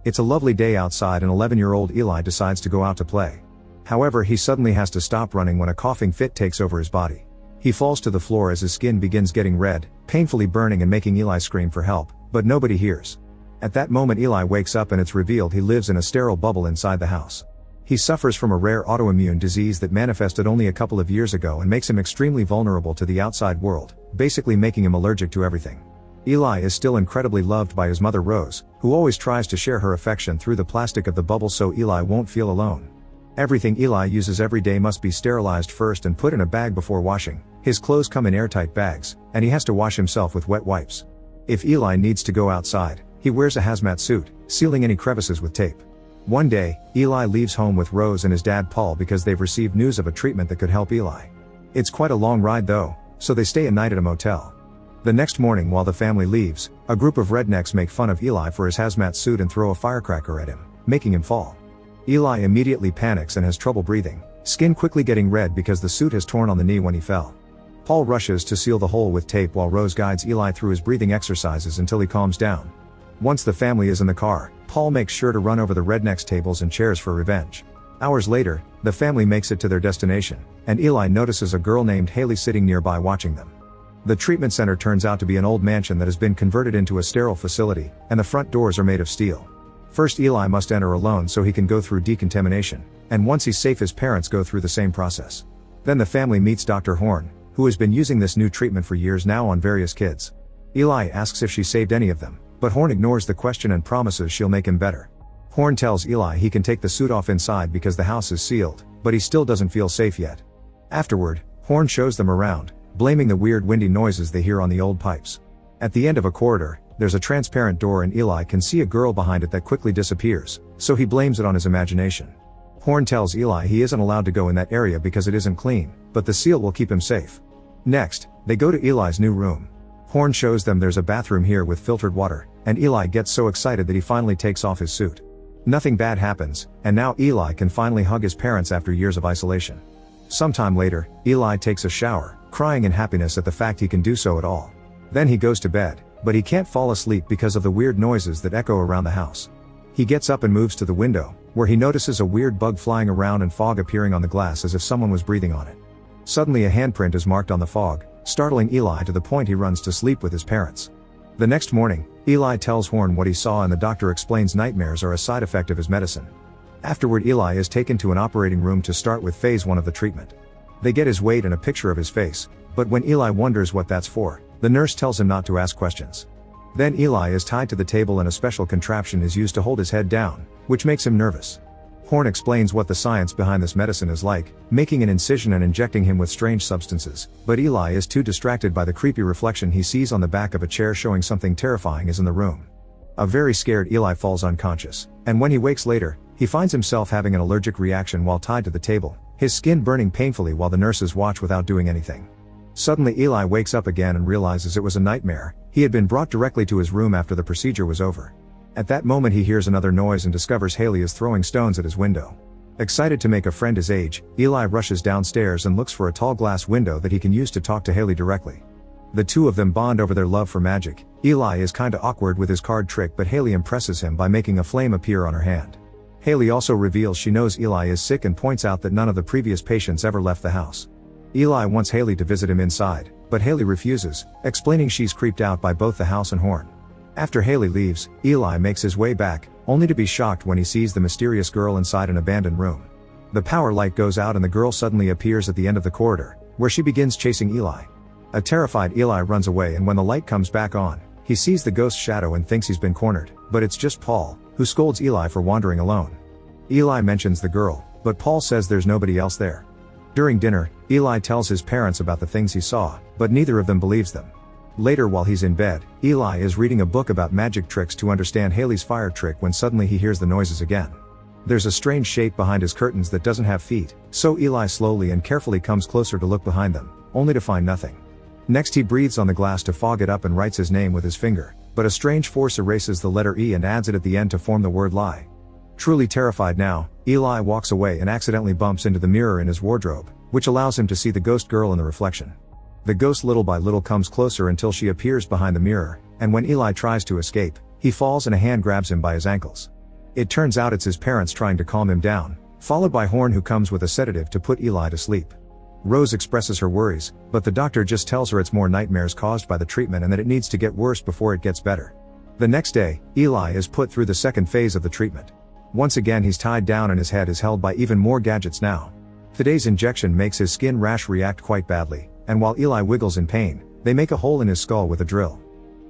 It's a lovely day outside and 11-year-old Eli decides to go out to play. However, he suddenly has to stop running when a coughing fit takes over his body. He falls to the floor as his skin begins getting red, painfully burning and making Eli scream for help, but nobody hears. At that moment Eli wakes up and it's revealed he lives in a sterile bubble inside the house. He suffers from a rare autoimmune disease that manifested only a couple of years ago and makes him extremely vulnerable to the outside world, basically making him allergic to everything. Eli is still incredibly loved by his mother Rose, who always tries to share her affection through the plastic of the bubble so Eli won't feel alone. Everything Eli uses every day must be sterilized first and put in a bag before washing. His clothes come in airtight bags, and he has to wash himself with wet wipes. If Eli needs to go outside, he wears a hazmat suit, sealing any crevices with tape. One day, Eli leaves home with Rose and his dad Paul because they've received news of a treatment that could help Eli. It's quite a long ride though, so they stay a night at a motel. The next morning while the family leaves, a group of rednecks make fun of Eli for his hazmat suit and throw a firecracker at him, making him fall. Eli immediately panics and has trouble breathing, skin quickly getting red because the suit has torn on the knee when he fell. Paul rushes to seal the hole with tape while Rose guides Eli through his breathing exercises until he calms down. Once the family is in the car, Paul makes sure to run over the rednecks' tables and chairs for revenge. Hours later, the family makes it to their destination, and Eli notices a girl named Haley sitting nearby watching them. The treatment center turns out to be an old mansion that has been converted into a sterile facility, and the front doors are made of steel. First Eli must enter alone so he can go through decontamination, and once he's safe his parents go through the same process. Then the family meets Dr. Horn, who has been using this new treatment for years now on various kids. Eli asks if she saved any of them, but Horn ignores the question and promises she'll make him better. Horn tells Eli he can take the suit off inside because the house is sealed, but he still doesn't feel safe yet. Afterward, Horn shows them around, blaming the weird windy noises they hear on the old pipes. At the end of a corridor, there's a transparent door and Eli can see a girl behind it that quickly disappears, so he blames it on his imagination. Horn tells Eli he isn't allowed to go in that area because it isn't clean, but the seal will keep him safe. Next, they go to Eli's new room. Horn shows them there's a bathroom here with filtered water, and Eli gets so excited that he finally takes off his suit. Nothing bad happens, and now Eli can finally hug his parents after years of isolation. Sometime later, Eli takes a shower, crying in happiness at the fact he can do so at all. Then he goes to bed, but he can't fall asleep because of the weird noises that echo around the house. He gets up and moves to the window, where he notices a weird bug flying around and fog appearing on the glass as if someone was breathing on it. Suddenly a handprint is marked on the fog, startling Eli to the point he runs to sleep with his parents. The next morning, Eli tells Horn what he saw and the doctor explains nightmares are a side effect of his medicine. Afterward Eli is taken to an operating room to start with phase 1 of the treatment. They get his weight and a picture of his face, but when Eli wonders what that's for, the nurse tells him not to ask questions. Then Eli is tied to the table and a special contraption is used to hold his head down, which makes him nervous. Horn explains what the science behind this medicine is like, making an incision and injecting him with strange substances, but Eli is too distracted by the creepy reflection he sees on the back of a chair showing something terrifying is in the room. A very scared Eli falls unconscious, and when he wakes later, he finds himself having an allergic reaction while tied to the table, his skin burning painfully while the nurses watch without doing anything. Suddenly Eli wakes up again and realizes it was a nightmare. He had been brought directly to his room after the procedure was over. At that moment he hears another noise and discovers Haley is throwing stones at his window. Excited to make a friend his age, Eli rushes downstairs and looks for a tall glass window that he can use to talk to Haley directly. The two of them bond over their love for magic. Eli is kinda awkward with his card trick but Haley impresses him by making a flame appear on her hand. Haley also reveals she knows Eli is sick and points out that none of the previous patients ever left the house. Eli wants Haley to visit him inside, but Haley refuses, explaining she's creeped out by both the house and Horn. After Haley leaves, Eli makes his way back, only to be shocked when he sees the mysterious girl inside an abandoned room. The power light goes out and the girl suddenly appears at the end of the corridor, where she begins chasing Eli. A terrified Eli runs away and when the light comes back on, he sees the ghost shadow and thinks he's been cornered, but it's just Paul, who scolds Eli for wandering alone. Eli mentions the girl, but Paul says there's nobody else there. During dinner, Eli tells his parents about the things he saw, but neither of them believes them. Later while he's in bed, Eli is reading a book about magic tricks to understand Haley's fire trick when suddenly he hears the noises again. There's a strange shape behind his curtains that doesn't have feet, so Eli slowly and carefully comes closer to look behind them, only to find nothing. Next he breathes on the glass to fog it up and writes his name with his finger, but a strange force erases the letter E and adds it at the end to form the word lie. Truly terrified now, Eli walks away and accidentally bumps into the mirror in his wardrobe, which allows him to see the ghost girl in the reflection. The ghost little by little comes closer until she appears behind the mirror, and when Eli tries to escape, he falls and a hand grabs him by his ankles. It turns out it's his parents trying to calm him down, followed by Horn, who comes with a sedative to put Eli to sleep. Rose expresses her worries, but the doctor just tells her it's more nightmares caused by the treatment and that it needs to get worse before it gets better. The next day, Eli is put through the second phase of the treatment. Once again he's tied down and his head is held by even more gadgets now. Today's injection makes his skin rash react quite badly, and while Eli wiggles in pain, they make a hole in his skull with a drill.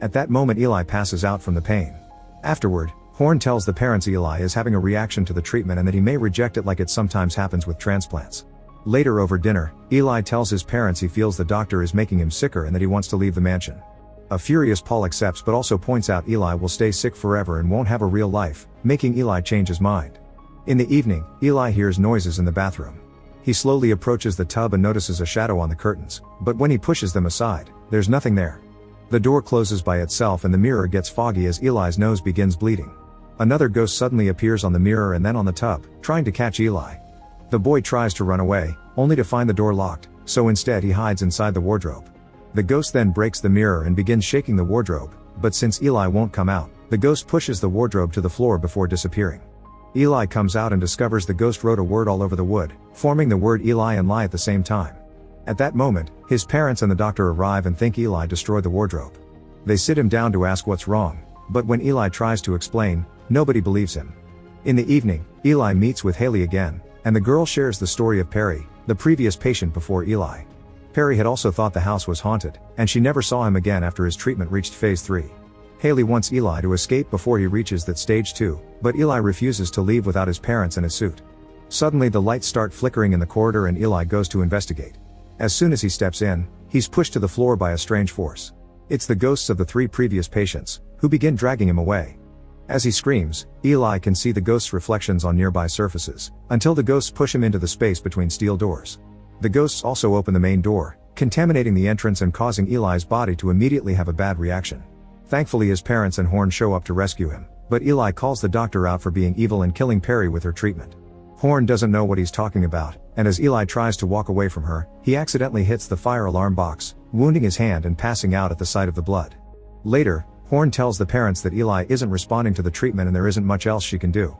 At that moment Eli passes out from the pain. Afterward, Horn tells the parents Eli is having a reaction to the treatment and that he may reject it like it sometimes happens with transplants. Later over dinner, Eli tells his parents he feels the doctor is making him sicker and that he wants to leave the mansion. A furious Paul accepts but also points out Eli will stay sick forever and won't have a real life, making Eli change his mind. In the evening, Eli hears noises in the bathroom. He slowly approaches the tub and notices a shadow on the curtains, but when he pushes them aside, there's nothing there. The door closes by itself and the mirror gets foggy as Eli's nose begins bleeding. Another ghost suddenly appears on the mirror and then on the tub, trying to catch Eli. The boy tries to run away, only to find the door locked, so instead he hides inside the wardrobe. The ghost then breaks the mirror and begins shaking the wardrobe, but since Eli won't come out, the ghost pushes the wardrobe to the floor before disappearing. Eli comes out and discovers the ghost wrote a word all over the wood, forming the word Eli and lie at the same time. At that moment, his parents and the doctor arrive and think Eli destroyed the wardrobe. They sit him down to ask what's wrong, but when Eli tries to explain, nobody believes him. In the evening, Eli meets with Haley again, and the girl shares the story of Perry, the previous patient before Eli. Perry had also thought the house was haunted, and she never saw him again after his treatment reached phase 3. Haley wants Eli to escape before he reaches that stage 2, but Eli refuses to leave without his parents and his suit. Suddenly the lights start flickering in the corridor and Eli goes to investigate. As soon as he steps in, he's pushed to the floor by a strange force. It's the ghosts of the 3 previous patients, who begin dragging him away. As he screams, Eli can see the ghosts' reflections on nearby surfaces, until the ghosts push him into the space between steel doors. The ghosts also open the main door, contaminating the entrance and causing Eli's body to immediately have a bad reaction. Thankfully his parents and Horn show up to rescue him, but Eli calls the doctor out for being evil and killing Perry with her treatment. Horn doesn't know what he's talking about, and as Eli tries to walk away from her, he accidentally hits the fire alarm box, wounding his hand and passing out at the sight of the blood. Later, Horn tells the parents that Eli isn't responding to the treatment and there isn't much else she can do.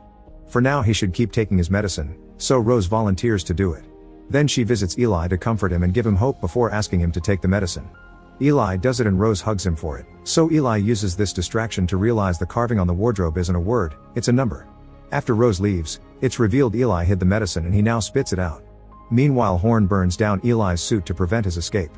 For now he should keep taking his medicine, so Rose volunteers to do it. Then she visits Eli to comfort him and give him hope before asking him to take the medicine. Eli does it and Rose hugs him for it, so Eli uses this distraction to realize the carving on the wardrobe isn't a word, it's a number. After Rose leaves, it's revealed Eli hid the medicine and he now spits it out. Meanwhile Horn burns down Eli's suit to prevent his escape.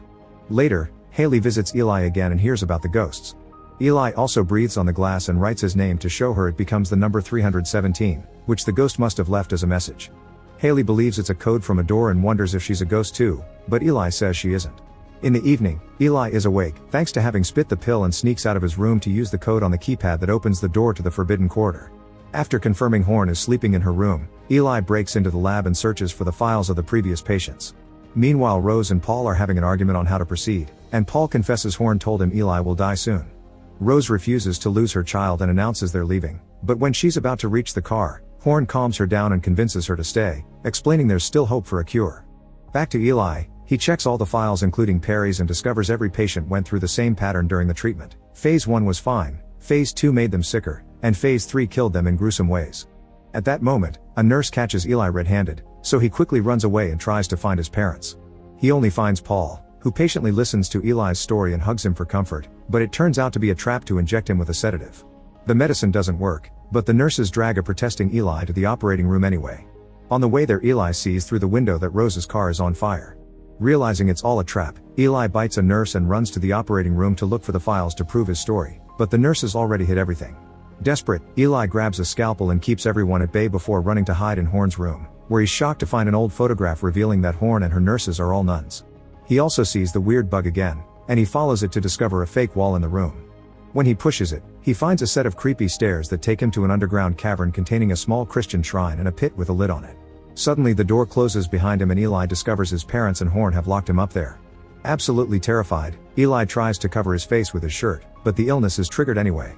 Later, Haley visits Eli again and hears about the ghosts. Eli also breathes on the glass and writes his name to show her it becomes the number 317, which the ghost must have left as a message. Haley believes it's a code from a door and wonders if she's a ghost too, but Eli says she isn't. In the evening, Eli is awake, thanks to having spit the pill, and sneaks out of his room to use the code on the keypad that opens the door to the forbidden corridor. After confirming Horn is sleeping in her room, Eli breaks into the lab and searches for the files of the previous patients. Meanwhile Rose and Paul are having an argument on how to proceed, and Paul confesses Horn told him Eli will die soon. Rose refuses to lose her child and announces they're leaving, but when she's about to reach the car, Horn calms her down and convinces her to stay, explaining there's still hope for a cure. Back to Eli, he checks all the files including Perry's and discovers every patient went through the same pattern during the treatment. Phase 1 was fine, Phase 2 made them sicker, and Phase 3 killed them in gruesome ways. At that moment, a nurse catches Eli red-handed, so he quickly runs away and tries to find his parents. He only finds Paul, who patiently listens to Eli's story and hugs him for comfort, but it turns out to be a trap to inject him with a sedative. The medicine doesn't work, but the nurses drag a protesting Eli to the operating room anyway. On the way there Eli sees through the window that Rose's car is on fire. Realizing it's all a trap, Eli bites a nurse and runs to the operating room to look for the files to prove his story, but the nurses already hid everything. Desperate, Eli grabs a scalpel and keeps everyone at bay before running to hide in Horn's room, where he's shocked to find an old photograph revealing that Horn and her nurses are all nuns. He also sees the weird bug again, and he follows it to discover a fake wall in the room. When he pushes it, he finds a set of creepy stairs that take him to an underground cavern containing a small Christian shrine and a pit with a lid on it. Suddenly the door closes behind him and Eli discovers his parents and Horn have locked him up there. Absolutely terrified, Eli tries to cover his face with his shirt, but the illness is triggered anyway.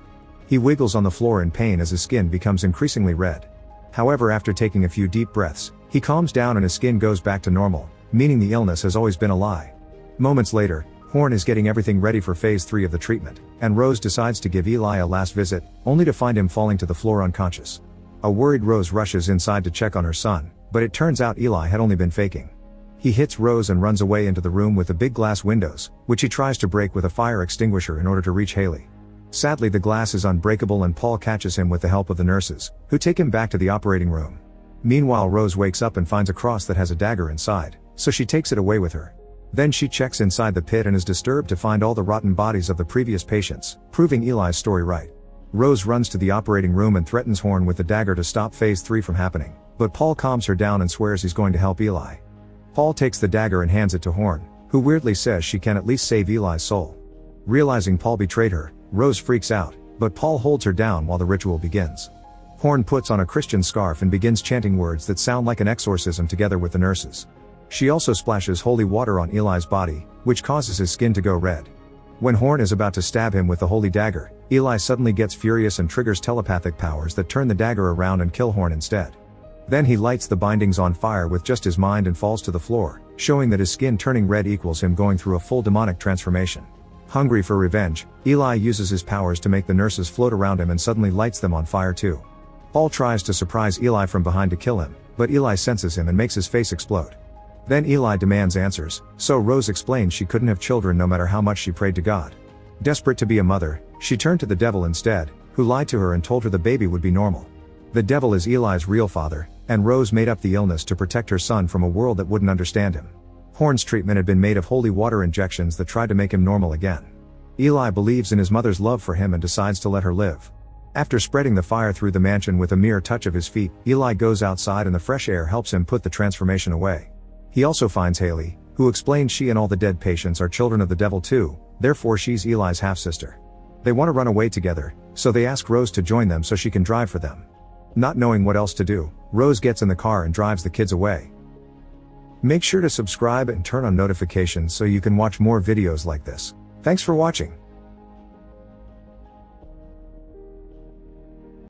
He wiggles on the floor in pain as his skin becomes increasingly red. However, after taking a few deep breaths, he calms down and his skin goes back to normal, meaning the illness has always been a lie. Moments later, Horn is getting everything ready for Phase 3 of the treatment, and Rose decides to give Eli a last visit, only to find him falling to the floor unconscious. A worried Rose rushes inside to check on her son, but it turns out Eli had only been faking. He hits Rose and runs away into the room with the big glass windows, which he tries to break with a fire extinguisher in order to reach Haley. Sadly, the glass is unbreakable and Paul catches him with the help of the nurses, who take him back to the operating room. Meanwhile, Rose wakes up and finds a cross that has a dagger inside, so she takes it away with her. Then she checks inside the pit and is disturbed to find all the rotten bodies of the previous patients, proving Eli's story right. Rose runs to the operating room and threatens Horn with the dagger to stop phase 3 from happening, but Paul calms her down and swears he's going to help Eli. Paul takes the dagger and hands it to Horn, who weirdly says she can at least save Eli's soul. Realizing Paul betrayed her, Rose freaks out, but Paul holds her down while the ritual begins. Horn puts on a Christian scarf and begins chanting words that sound like an exorcism together with the nurses. She also splashes holy water on Eli's body, which causes his skin to go red. When Horn is about to stab him with the holy dagger, Eli suddenly gets furious and triggers telepathic powers that turn the dagger around and kill Horn instead. Then he lights the bindings on fire with just his mind and falls to the floor, showing that his skin turning red equals him going through a full demonic transformation. Hungry for revenge, Eli uses his powers to make the nurses float around him and suddenly lights them on fire too. Paul tries to surprise Eli from behind to kill him, but Eli senses him and makes his face explode. Then Eli demands answers, so Rose explains she couldn't have children no matter how much she prayed to God. Desperate to be a mother, she turned to the devil instead, who lied to her and told her the baby would be normal. The devil is Eli's real father, and Rose made up the illness to protect her son from a world that wouldn't understand him. Horn's treatment had been made of holy water injections that tried to make him normal again. Eli believes in his mother's love for him and decides to let her live. After spreading the fire through the mansion with a mere touch of his feet, Eli goes outside and the fresh air helps him put the transformation away. He also finds Haley, who explains she and all the dead patients are children of the devil too, therefore she's Eli's half-sister. They want to run away together, so they ask Rose to join them so she can drive for them. Not knowing what else to do, Rose gets in the car and drives the kids away. Make sure to subscribe and turn on notifications so you can watch more videos like this. Thanks for watching.